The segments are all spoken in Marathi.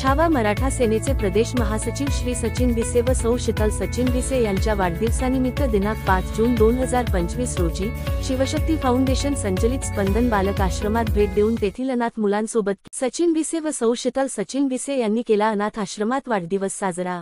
छावा मराठा सेनेचे प्रदेश महासचिव श्री सचिन भिसे व सौ शीतल सचिन भिसे यांच्या वाढदिवसानिमित्त दिनांक 5 जून 2025 रोजी शिवशक्ती फाउंडेशन संचलित स्पंदन बालक आश्रमात भेट देऊन तेथील अनाथ मुलांसोबत सचिन भिसे व सौ शीतल सचिन भिसे यांनी केला अनाथ आश्रमात वाढदिवस साजरा।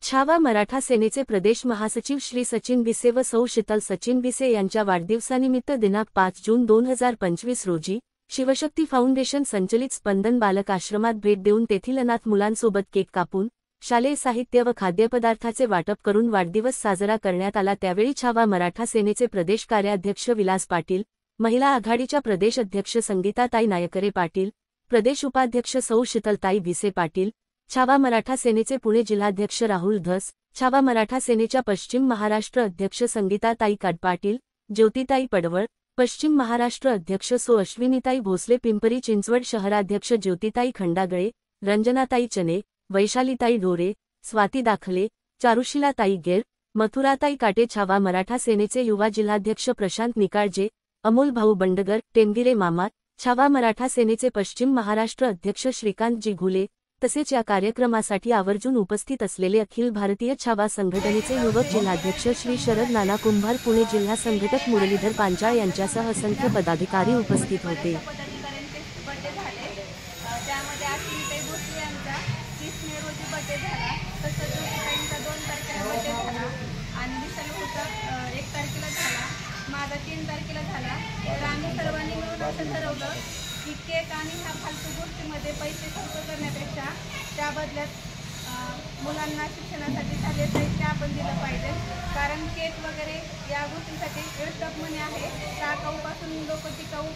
छावा मराठा सेनेचे प्रदेश महासचिव श्री सचिन भिसे व सौ शीतल सचिन भिसे यांच्या वाढदिवसानिमित्त दिनांक 5 जून 2025 रोजी शिवशक्ती फाउंडेशन संचलित स्पंदन बालक आश्रमात भेट देऊन तेथील अनाथ मुलांसोबत केक कापून शालेय साहित्य व खाद्यपदार्थाचे वाटप करून वाढदिवस साजरा करण्यात आला। त्यावेळी छावा मराठा सेनेचे प्रदेश कार्याध्यक्ष विलास पाटील, महिला आघाडीच्या प्रदेश अध्यक्ष संगीताताई नायकरे पाटील, प्रदेश उपाध्यक्ष सौ शीतलताई भिसे पाटील, छावा मराठा सेनेचे पुणे जिल्हाध्यक्ष राहुल धस, छावा मराठा सेनेच्या पश्चिम महाराष्ट्र अध्यक्ष संगीताताई काडपाटील, ज्योतिताई पडवळ, पश्चिम महाराष्ट्र अध्यक्ष सो अश्विनीताई भोसले, पिंपरी चिंचवड शहराध्यक्ष ज्योतिताई खंडागळे, रंजनाताई चने, वैशालीताई ढोरे, स्वाती दाखले, चारुशिलाताई गेर, मथुराताई काटे, छावा मराठा सेनेचे युवा जिल्हाध्यक्ष प्रशांत निकाळजे, अमोल भाऊ बंडगर, टेंगिरे मामा, छावा मराठा सेनेचे पश्चिम महाराष्ट्र अध्यक्ष श्रीकांतजी घुले, तसेच या कार्यक्रमासाठी आवर्जून उपस्थित असलेले अखिल भारतीय छावा संघटनेचे युवक जिल्हाध्यक्ष श्री शरद नाना कुंभार, पुणे जिल्हा संघटक मुरलीधर पांचाळ यांच्यासह असंख्य पदाधिकारी उपस्थित होते। माझा 3 तारखेला झाला, तर आम्ही सर्वांनी मिळून असं ठरवलं की केक आणि ह्या फालतू गोष्टीमध्ये पैसे खर्च करण्यापेक्षा त्या बदल्यात मुलांना शिक्षणासाठी शालेय साहित्य आपण दिलं पाहिजे। कारण केक वगैरे या गोष्टींसाठी वेस्ट मनी आहे, टाकाऊपासून लोक टिकाऊ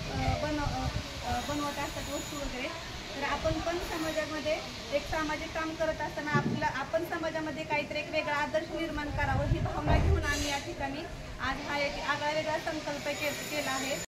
बनवत असतात वस्तू वगैरे। तर आपण पण समाजामध्ये एक सामाजिक काम करत असताना आपण समाजामध्ये काहीतरी एक वेगळा आदर्श निर्माण करावं ही भावना घेऊन आम्ही या ठिकाणी आज हा एक आगळा वेगळा संकल्प केला आहे।